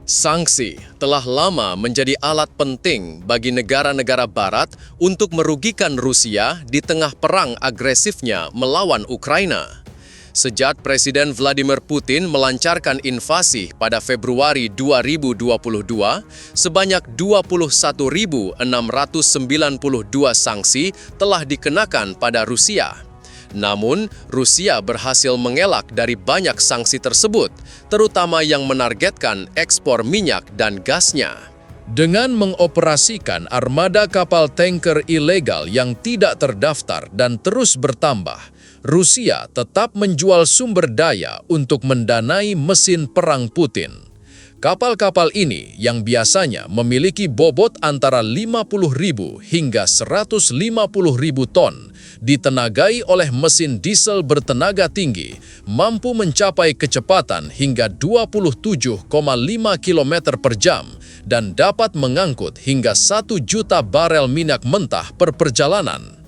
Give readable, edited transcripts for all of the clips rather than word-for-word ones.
Sanksi telah lama menjadi alat penting bagi negara-negara Barat untuk merugikan Rusia di tengah perang agresifnya melawan Ukraina. Sejak Presiden Vladimir Putin melancarkan invasi pada Februari 2022, sebanyak 21.692 sanksi telah dikenakan pada Rusia. Namun, Rusia berhasil mengelak dari banyak sanksi tersebut, terutama yang menargetkan ekspor minyak dan gasnya. Dengan mengoperasikan armada kapal tanker ilegal yang tidak terdaftar dan terus bertambah, Rusia tetap menjual sumber daya untuk mendanai mesin perang Putin. Kapal-kapal ini yang biasanya memiliki bobot antara 50.000 hingga 150.000 ton, ditenagai oleh mesin diesel bertenaga tinggi, mampu mencapai kecepatan hingga 27,5 km per jam dan dapat mengangkut hingga 1 juta barel minyak mentah per perjalanan.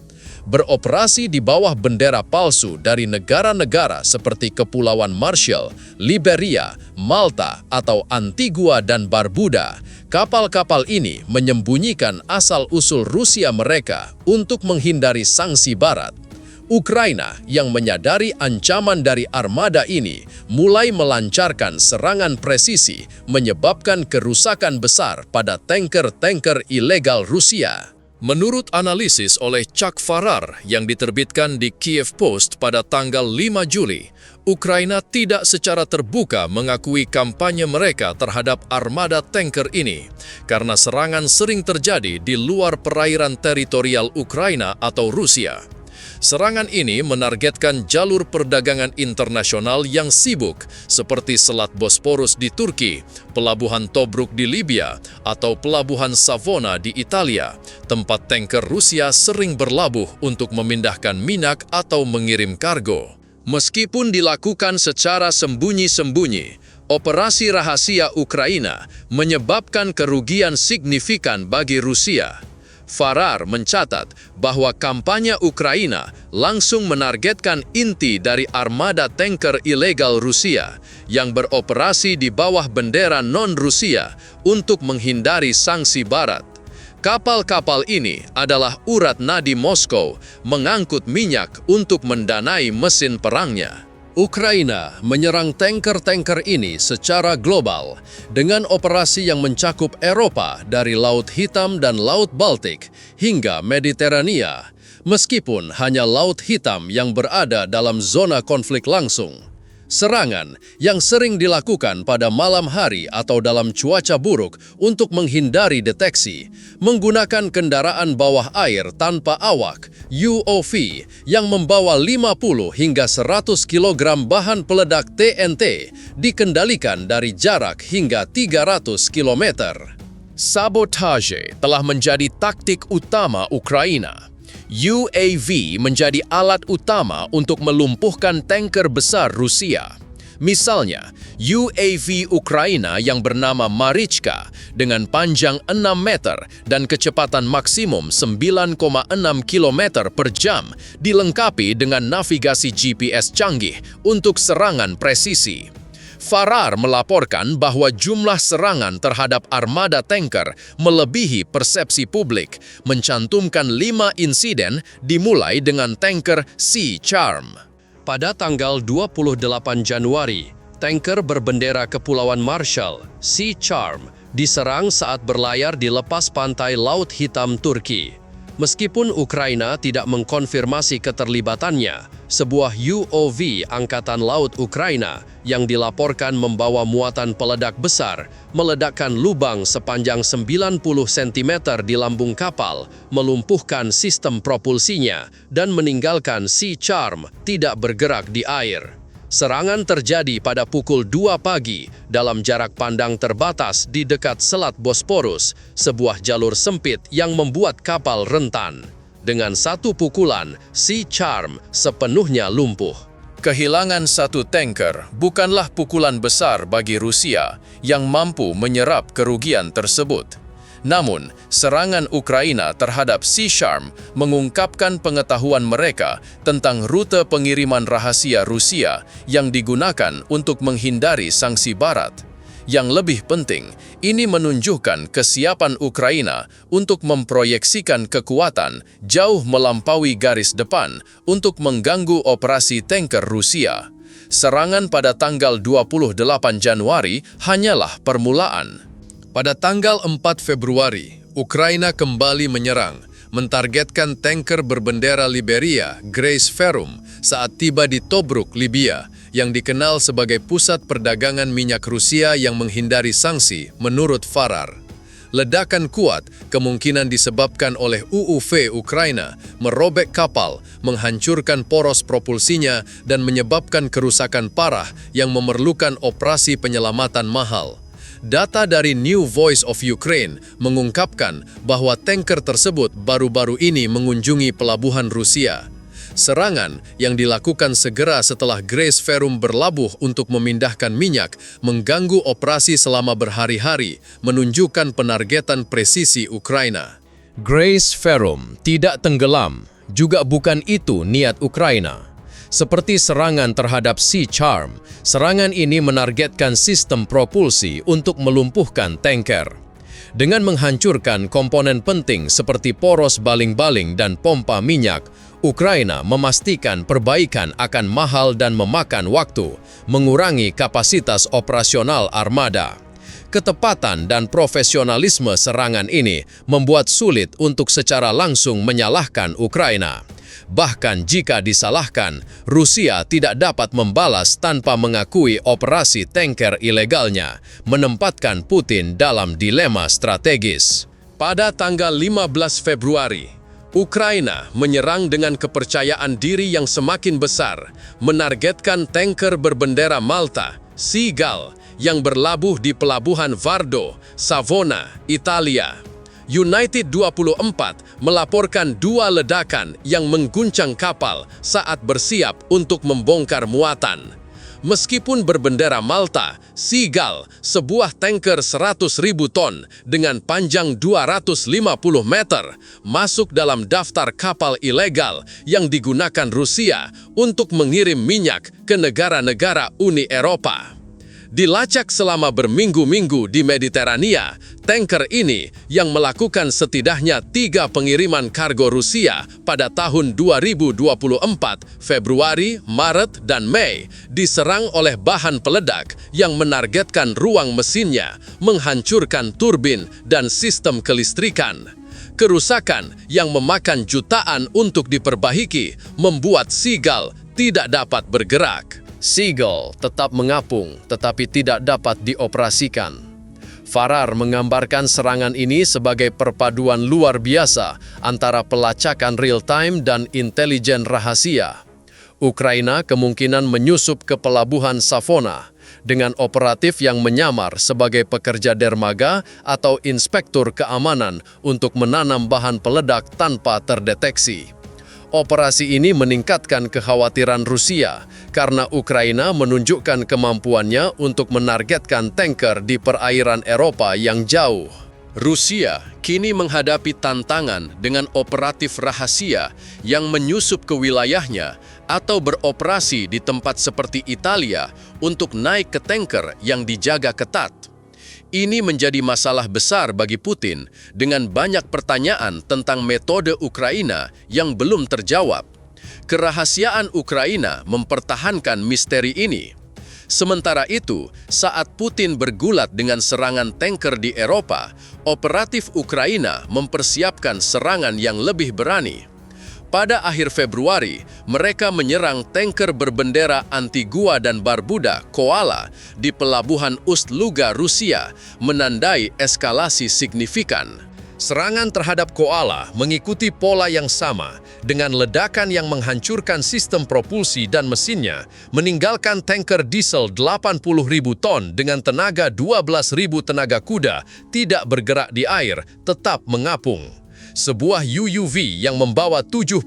Beroperasi di bawah bendera palsu dari negara-negara seperti Kepulauan Marshall, Liberia, Malta, atau Antigua dan Barbuda, kapal-kapal ini menyembunyikan asal-usul Rusia mereka untuk menghindari sanksi Barat. Ukraina yang menyadari ancaman dari armada ini mulai melancarkan serangan presisi, menyebabkan kerusakan besar pada tanker-tanker ilegal Rusia. Menurut analisis oleh Chuck Farrar yang diterbitkan di Kiev Post pada tanggal 5 Juli, Ukraina tidak secara terbuka mengakui kampanye mereka terhadap armada tanker ini, karena serangan sering terjadi di luar perairan teritorial Ukraina atau Rusia. Serangan ini menargetkan jalur perdagangan internasional yang sibuk seperti Selat Bosporus di Turki, Pelabuhan Tobruk di Libya, atau Pelabuhan Savona di Italia, tempat tanker Rusia sering berlabuh untuk memindahkan minyak atau mengirim kargo. Meskipun dilakukan secara sembunyi-sembunyi, operasi rahasia Ukraina menyebabkan kerugian signifikan bagi Rusia. Farrar mencatat bahwa kampanye Ukraina langsung menargetkan inti dari armada tanker ilegal Rusia yang beroperasi di bawah bendera non-Rusia untuk menghindari sanksi Barat. Kapal-kapal ini adalah urat nadi Moskow mengangkut minyak untuk mendanai mesin perangnya. Ukraina menyerang tanker-tanker ini secara global dengan operasi yang mencakup Eropa dari Laut Hitam dan Laut Baltik hingga Mediterania, meskipun hanya Laut Hitam yang berada dalam zona konflik langsung. Serangan yang sering dilakukan pada malam hari atau dalam cuaca buruk untuk menghindari deteksi, menggunakan kendaraan bawah air tanpa awak UOV yang membawa 50 hingga 100 kg bahan peledak TNT dikendalikan dari jarak hingga 300 km. Sabotage telah menjadi taktik utama Ukraina. UAV menjadi alat utama untuk melumpuhkan tanker besar Rusia. Misalnya, UAV Ukraina yang bernama Marichka dengan panjang 6 meter dan kecepatan maksimum 9,6 km per jam dilengkapi dengan navigasi GPS canggih untuk serangan presisi. Farrar melaporkan bahwa jumlah serangan terhadap armada tanker melebihi persepsi publik, mencantumkan 5 insiden dimulai dengan tanker Sea Charm. Pada tanggal 28 Januari, tanker berbendera Kepulauan Marshall, Sea Charm, diserang saat berlayar di lepas pantai Laut Hitam Turki. Meskipun Ukraina tidak mengkonfirmasi keterlibatannya, sebuah UOV Angkatan Laut Ukraina yang dilaporkan membawa muatan peledak besar meledakkan lubang sepanjang 90 cm di lambung kapal, melumpuhkan sistem propulsinya, dan meninggalkan Sea Charm tidak bergerak di air. Serangan terjadi pada pukul 2 pagi dalam jarak pandang terbatas di dekat Selat Bosporus, sebuah jalur sempit yang membuat kapal rentan. Dengan satu pukulan, Sea Charm sepenuhnya lumpuh. Kehilangan satu tanker bukanlah pukulan besar bagi Rusia yang mampu menyerap kerugian tersebut. Namun, serangan Ukraina terhadap Sea Charm mengungkapkan pengetahuan mereka tentang rute pengiriman rahasia Rusia yang digunakan untuk menghindari sanksi Barat. Yang lebih penting, ini menunjukkan kesiapan Ukraina untuk memproyeksikan kekuatan jauh melampaui garis depan untuk mengganggu operasi tanker Rusia. Serangan pada tanggal 28 Januari hanyalah permulaan. Pada tanggal 4 Februari, Ukraina kembali menyerang, mentargetkan tanker berbendera Liberia, Grace Ferrum, saat tiba di Tobruk, Libya, yang dikenal sebagai pusat perdagangan minyak Rusia yang menghindari sanksi, menurut Farar. Ledakan kuat kemungkinan disebabkan oleh UUV Ukraina merobek kapal, menghancurkan poros propulsinya, dan menyebabkan kerusakan parah yang memerlukan operasi penyelamatan mahal. Data dari New Voice of Ukraine mengungkapkan bahwa tanker tersebut baru-baru ini mengunjungi pelabuhan Rusia. Serangan yang dilakukan segera setelah Grace Ferrum berlabuh untuk memindahkan minyak mengganggu operasi selama berhari-hari, menunjukkan penargetan presisi Ukraina. Grace Ferrum tidak tenggelam, juga bukan itu niat Ukraina. Seperti serangan terhadap Sea Charm, serangan ini menargetkan sistem propulsi untuk melumpuhkan tanker. Dengan menghancurkan komponen penting seperti poros baling-baling dan pompa minyak, Ukraina memastikan perbaikan akan mahal dan memakan waktu, mengurangi kapasitas operasional armada. Ketepatan dan profesionalisme serangan ini membuat sulit untuk secara langsung menyalahkan Ukraina. Bahkan jika disalahkan, Rusia tidak dapat membalas tanpa mengakui operasi tanker ilegalnya, menempatkan Putin dalam dilema strategis. Pada tanggal 15 Februari, Ukraina menyerang dengan kepercayaan diri yang semakin besar, menargetkan tanker berbendera Malta, Sea Gull, yang berlabuh di pelabuhan Vardo, Savona, Italia. United 24 melaporkan 2 ledakan yang mengguncang kapal saat bersiap untuk membongkar muatan. Meskipun berbendera Malta, Sea Gull, sebuah tanker 100.000 ton dengan panjang 250 meter, masuk dalam daftar kapal ilegal yang digunakan Rusia untuk mengirim minyak ke negara-negara Uni Eropa. Dilacak selama berminggu-minggu di Mediterania, tanker ini yang melakukan setidaknya 3 pengiriman kargo Rusia pada tahun 2024, Februari, Maret, dan Mei, diserang oleh bahan peledak yang menargetkan ruang mesinnya, menghancurkan turbin dan sistem kelistrikan. Kerusakan yang memakan jutaan untuk diperbaiki membuat Sea Gull tidak dapat bergerak. Sea Gull tetap mengapung tetapi tidak dapat dioperasikan. Farar menggambarkan serangan ini sebagai perpaduan luar biasa antara pelacakan real-time dan intelijen rahasia. Ukraina kemungkinan menyusup ke pelabuhan Savona dengan operatif yang menyamar sebagai pekerja dermaga atau inspektur keamanan untuk menanam bahan peledak tanpa terdeteksi. Operasi ini meningkatkan kekhawatiran Rusia karena Ukraina menunjukkan kemampuannya untuk menargetkan tanker di perairan Eropa yang jauh. Rusia kini menghadapi tantangan dengan operatif rahasia yang menyusup ke wilayahnya atau beroperasi di tempat seperti Italia untuk naik ke tanker yang dijaga ketat. Ini menjadi masalah besar bagi Putin dengan banyak pertanyaan tentang metode Ukraina yang belum terjawab. Kerahasiaan Ukraina mempertahankan misteri ini. Sementara itu, saat Putin bergulat dengan serangan tanker di Eropa, operatif Ukraina mempersiapkan serangan yang lebih berani. Pada akhir Februari, mereka menyerang tanker berbendera Antigua dan Barbuda, Koala, di pelabuhan Ust-Luga, Rusia, menandai eskalasi signifikan. Serangan terhadap Koala mengikuti pola yang sama, dengan ledakan yang menghancurkan sistem propulsi dan mesinnya, meninggalkan tanker diesel 80.000 ton dengan tenaga 12.000 tenaga kuda tidak bergerak di air, tetap mengapung. Sebuah UUV yang membawa 75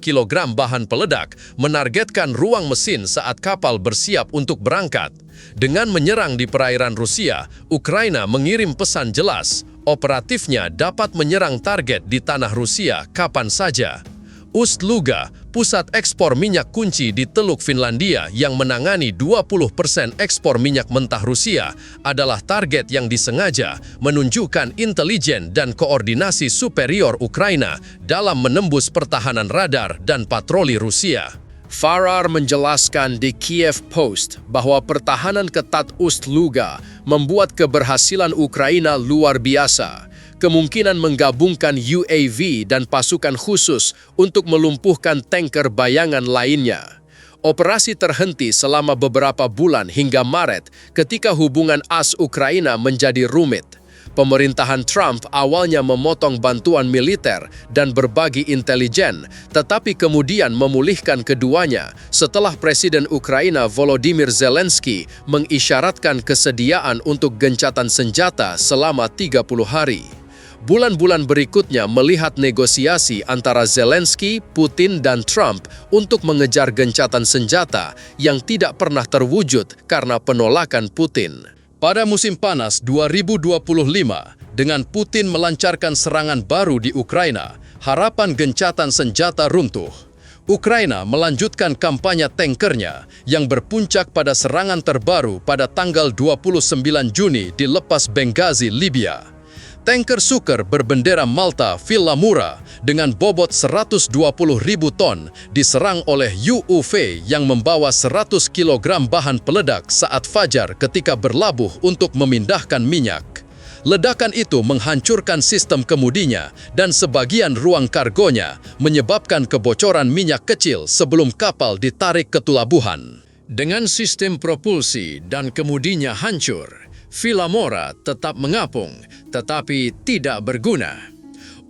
kg bahan peledak menargetkan ruang mesin saat kapal bersiap untuk berangkat. Dengan menyerang di perairan Rusia, Ukraina mengirim pesan jelas, operatifnya dapat menyerang target di tanah Rusia kapan saja. Ust-Luga, pusat ekspor minyak kunci di Teluk Finlandia yang menangani 20% ekspor minyak mentah Rusia, adalah target yang disengaja menunjukkan intelijen dan koordinasi superior Ukraina dalam menembus pertahanan radar dan patroli Rusia. Farar menjelaskan di Kiev Post bahwa pertahanan ketat Ust-Luga membuat keberhasilan Ukraina luar biasa. Kemungkinan menggabungkan UAV dan pasukan khusus untuk melumpuhkan tanker bayangan lainnya. Operasi terhenti selama beberapa bulan hingga Maret ketika hubungan AS Ukraina menjadi rumit. Pemerintahan Trump awalnya memotong bantuan militer dan berbagi intelijen, tetapi kemudian memulihkan keduanya setelah Presiden Ukraina Volodymyr Zelensky mengisyaratkan kesediaan untuk gencatan senjata selama 30 hari. Bulan-bulan berikutnya melihat negosiasi antara Zelensky, Putin, dan Trump untuk mengejar gencatan senjata yang tidak pernah terwujud karena penolakan Putin. Pada musim panas 2025, dengan Putin melancarkan serangan baru di Ukraina, harapan gencatan senjata runtuh. Ukraina melanjutkan kampanye tankernya yang berpuncak pada serangan terbaru pada tanggal 29 Juni di lepas Benghazi, Libya. Tanker Suker berbendera Malta Vilamura dengan bobot 120.000 ton diserang oleh UUV yang membawa 100 kg bahan peledak saat fajar ketika berlabuh untuk memindahkan minyak. Ledakan itu menghancurkan sistem kemudinya dan sebagian ruang kargonya, menyebabkan kebocoran minyak kecil sebelum kapal ditarik ke pelabuhan. Dengan sistem propulsi dan kemudinya hancur, Vilamura tetap mengapung, tetapi tidak berguna.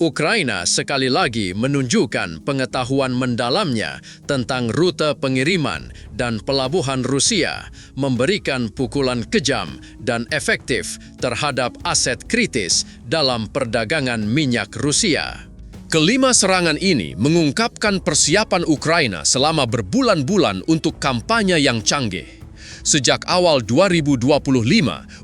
Ukraina sekali lagi menunjukkan pengetahuan mendalamnya tentang rute pengiriman dan pelabuhan Rusia, memberikan pukulan kejam dan efektif terhadap aset kritis dalam perdagangan minyak Rusia. Kelima serangan ini mengungkapkan persiapan Ukraina selama berbulan-bulan untuk kampanye yang canggih. Sejak awal 2025,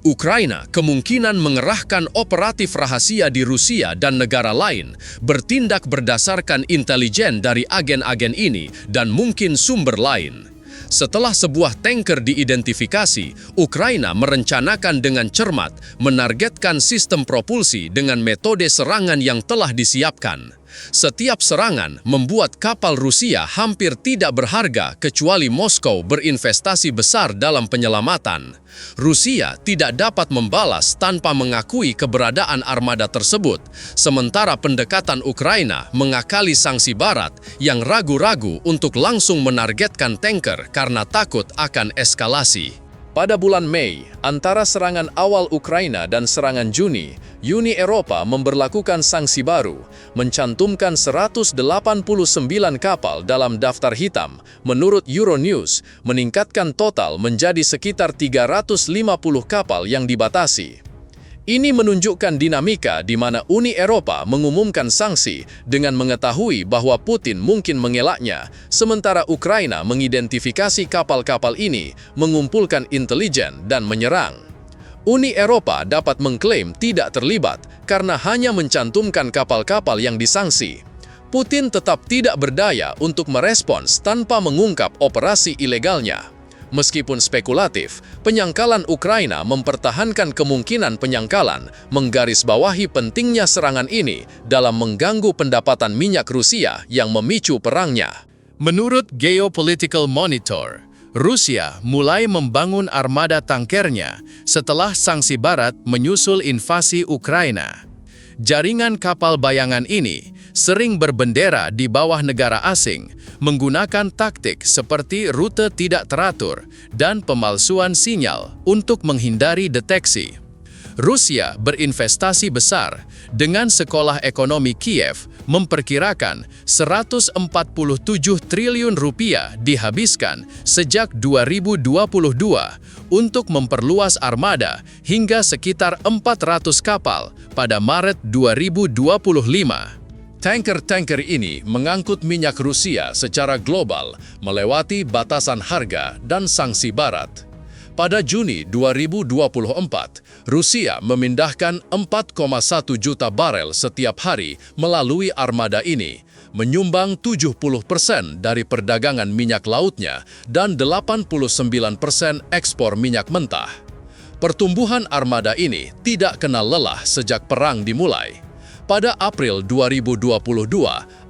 Ukraina kemungkinan mengerahkan operatif rahasia di Rusia dan negara lain, bertindak berdasarkan intelijen dari agen-agen ini dan mungkin sumber lain. Setelah sebuah tanker diidentifikasi, Ukraina merencanakan dengan cermat menargetkan sistem propulsi dengan metode serangan yang telah disiapkan. Setiap serangan membuat kapal Rusia hampir tidak berharga kecuali Moskow berinvestasi besar dalam penyelamatan. Rusia tidak dapat membalas tanpa mengakui keberadaan armada tersebut, sementara pendekatan Ukraina mengakali sanksi Barat yang ragu-ragu untuk langsung menargetkan tanker karena takut akan eskalasi. Pada bulan Mei, antara serangan awal Ukraina dan serangan Juni, Uni Eropa memberlakukan sanksi baru, mencantumkan 189 kapal dalam daftar hitam. Menurut Euronews, meningkatkan total menjadi sekitar 350 kapal yang dibatasi. Ini menunjukkan dinamika di mana Uni Eropa mengumumkan sanksi dengan mengetahui bahwa Putin mungkin mengelaknya, sementara Ukraina mengidentifikasi kapal-kapal ini, mengumpulkan intelijen dan menyerang. Uni Eropa dapat mengklaim tidak terlibat karena hanya mencantumkan kapal-kapal yang disanksi. Putin tetap tidak berdaya untuk merespons tanpa mengungkap operasi ilegalnya. Meskipun spekulatif, penyangkalan Ukraina mempertahankan kemungkinan penyangkalan, menggarisbawahi pentingnya serangan ini dalam mengganggu pendapatan minyak Rusia yang memicu perangnya. Menurut Geopolitical Monitor, Rusia mulai membangun armada tankernya setelah sanksi Barat menyusul invasi Ukraina. Jaringan kapal bayangan ini sering berbendera di bawah negara asing, menggunakan taktik seperti rute tidak teratur dan pemalsuan sinyal untuk menghindari deteksi. Rusia berinvestasi besar dengan Sekolah Ekonomi Kiev memperkirakan 147 triliun rupiah dihabiskan sejak 2022 untuk memperluas armada hingga sekitar 400 kapal pada Maret 2025. Tanker-tanker ini mengangkut minyak Rusia secara global melewati batasan harga dan sanksi Barat. Pada Juni 2024, Rusia memindahkan 4,1 juta barel setiap hari melalui armada ini, menyumbang 70% dari perdagangan minyak lautnya dan 89% ekspor minyak mentah. Pertumbuhan armada ini tidak kenal lelah sejak perang dimulai. Pada April 2022,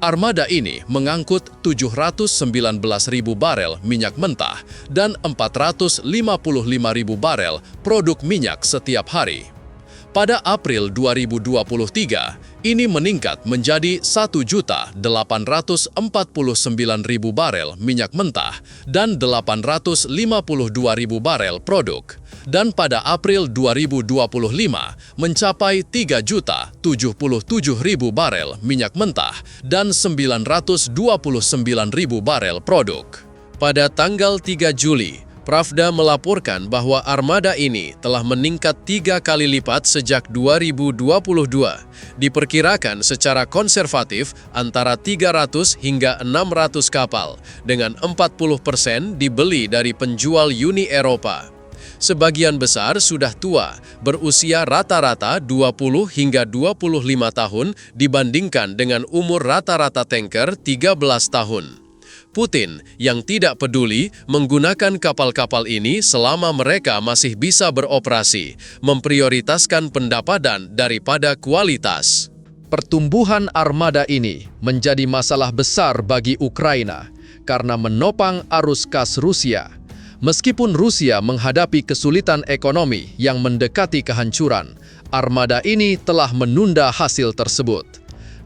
armada ini mengangkut 719.000 barel minyak mentah dan 455.000 barel produk minyak setiap hari. Pada April 2023, ini meningkat menjadi 1.849.000 barel minyak mentah dan 852.000 barel produk. Dan pada April 2025 mencapai 3.077.000 barel minyak mentah dan 929.000 barel produk. Pada tanggal 3 Juli, Pravda melaporkan bahwa armada ini telah meningkat 3 kali lipat sejak 2022. Diperkirakan secara konservatif antara 300 hingga 600 kapal, dengan 40% dibeli dari penjual Uni Eropa. Sebagian besar sudah tua, berusia rata-rata 20 hingga 25 tahun dibandingkan dengan umur rata-rata tanker 13 tahun. Putin yang tidak peduli menggunakan kapal-kapal ini selama mereka masih bisa beroperasi, memprioritaskan pendapatan daripada kualitas. Pertumbuhan armada ini menjadi masalah besar bagi Ukraina karena menopang arus kas Rusia. Meskipun Rusia menghadapi kesulitan ekonomi yang mendekati kehancuran, armada ini telah menunda hasil tersebut.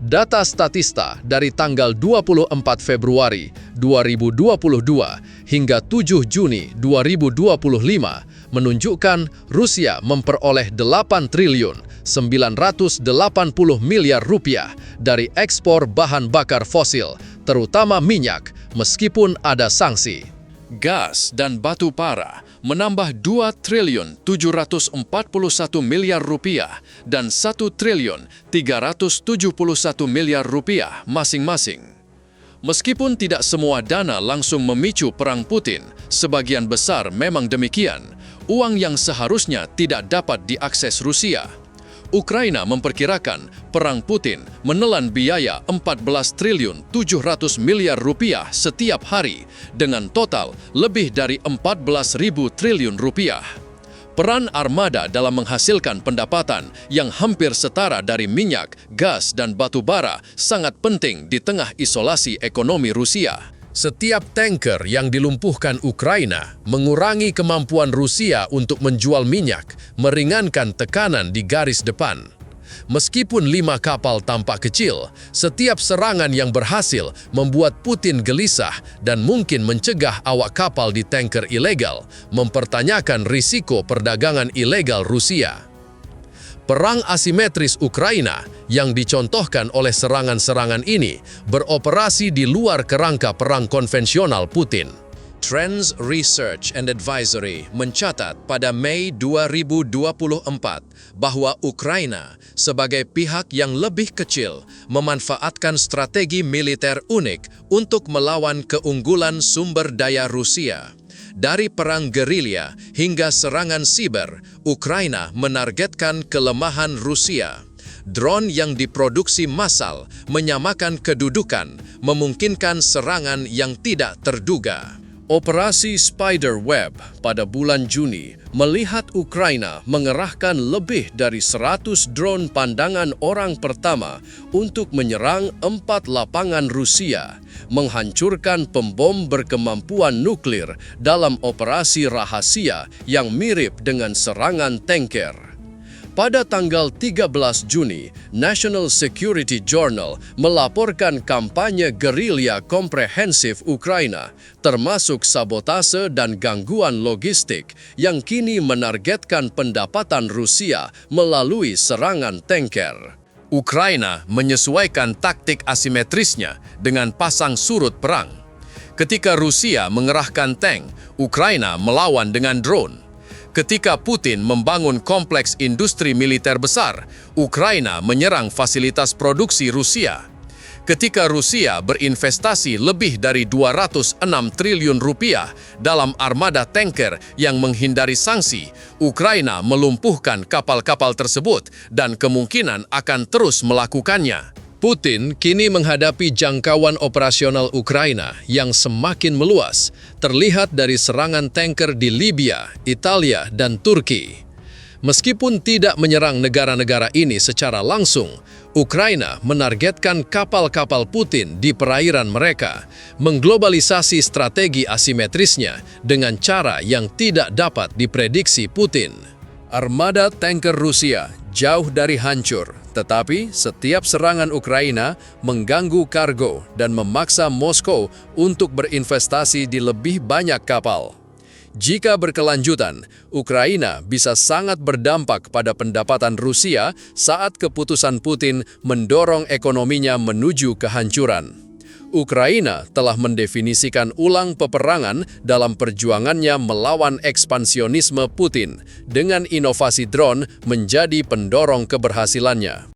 Data Statista dari tanggal 24 Februari 2022 hingga 7 Juni 2025 menunjukkan Rusia memperoleh 8 triliun 980 miliar rupiah dari ekspor bahan bakar fosil, terutama minyak, meskipun ada sanksi. Gas dan batu bara menambah 2 triliun 741 miliar rupiah dan 1 triliun 371 miliar rupiah masing-masing. Meskipun tidak semua dana langsung memicu perang Putin, sebagian besar memang demikian, uang yang seharusnya tidak dapat diakses Rusia. Ukraina memperkirakan perang Putin menelan biaya 14 triliun 700 miliar rupiah setiap hari dengan total lebih dari 14.000 triliun rupiah. Peran armada dalam menghasilkan pendapatan yang hampir setara dari minyak, gas, dan batu bara sangat penting di tengah isolasi ekonomi Rusia. Setiap tanker yang dilumpuhkan Ukraina mengurangi kemampuan Rusia untuk menjual minyak, meringankan tekanan di garis depan. Meskipun 5 kapal tampak kecil, setiap serangan yang berhasil membuat Putin gelisah dan mungkin mencegah awak kapal di tanker ilegal, mempertanyakan risiko perdagangan ilegal Rusia. Perang asimetris Ukraina yang dicontohkan oleh serangan-serangan ini beroperasi di luar kerangka perang konvensional Putin. Trends Research and Advisory mencatat pada Mei 2024 bahwa Ukraina sebagai pihak yang lebih kecil memanfaatkan strategi militer unik untuk melawan keunggulan sumber daya Rusia. Dari perang gerilya hingga serangan siber, Ukraina menargetkan kelemahan Rusia. Drone yang diproduksi massal menyamakan kedudukan, memungkinkan serangan yang tidak terduga. Operasi Spiderweb pada bulan Juni melihat Ukraina mengerahkan lebih dari 100 drone pandangan orang pertama untuk menyerang 4 lapangan Rusia, menghancurkan pembom berkemampuan nuklir dalam operasi rahasia yang mirip dengan serangan tanker. Pada tanggal 13 Juni, National Security Journal melaporkan kampanye gerilya komprehensif Ukraina, termasuk sabotase dan gangguan logistik yang kini menargetkan pendapatan Rusia melalui serangan tanker. Ukraina menyesuaikan taktik asimetrisnya dengan pasang surut perang. Ketika Rusia mengerahkan tank, Ukraina melawan dengan drone. Ketika Putin membangun kompleks industri militer besar, Ukraina menyerang fasilitas produksi Rusia. Ketika Rusia berinvestasi lebih dari 206 triliun rupiah dalam armada tanker yang menghindari sanksi, Ukraina melumpuhkan kapal-kapal tersebut dan kemungkinan akan terus melakukannya. Putin kini menghadapi jangkauan operasional Ukraina yang semakin meluas, terlihat dari serangan tanker di Libya, Italia, dan Turki. Meskipun tidak menyerang negara-negara ini secara langsung, Ukraina menargetkan kapal-kapal Putin di perairan mereka, mengglobalisasi strategi asimetrisnya dengan cara yang tidak dapat diprediksi Putin. Armada tanker Rusia jauh dari hancur, tetapi setiap serangan Ukraina mengganggu kargo dan memaksa Moskow untuk berinvestasi di lebih banyak kapal. Jika berkelanjutan, Ukraina bisa sangat berdampak pada pendapatan Rusia saat keputusan Putin mendorong ekonominya menuju kehancuran. Ukraina telah mendefinisikan ulang peperangan dalam perjuangannya melawan ekspansionisme Putin, dengan inovasi drone menjadi pendorong keberhasilannya.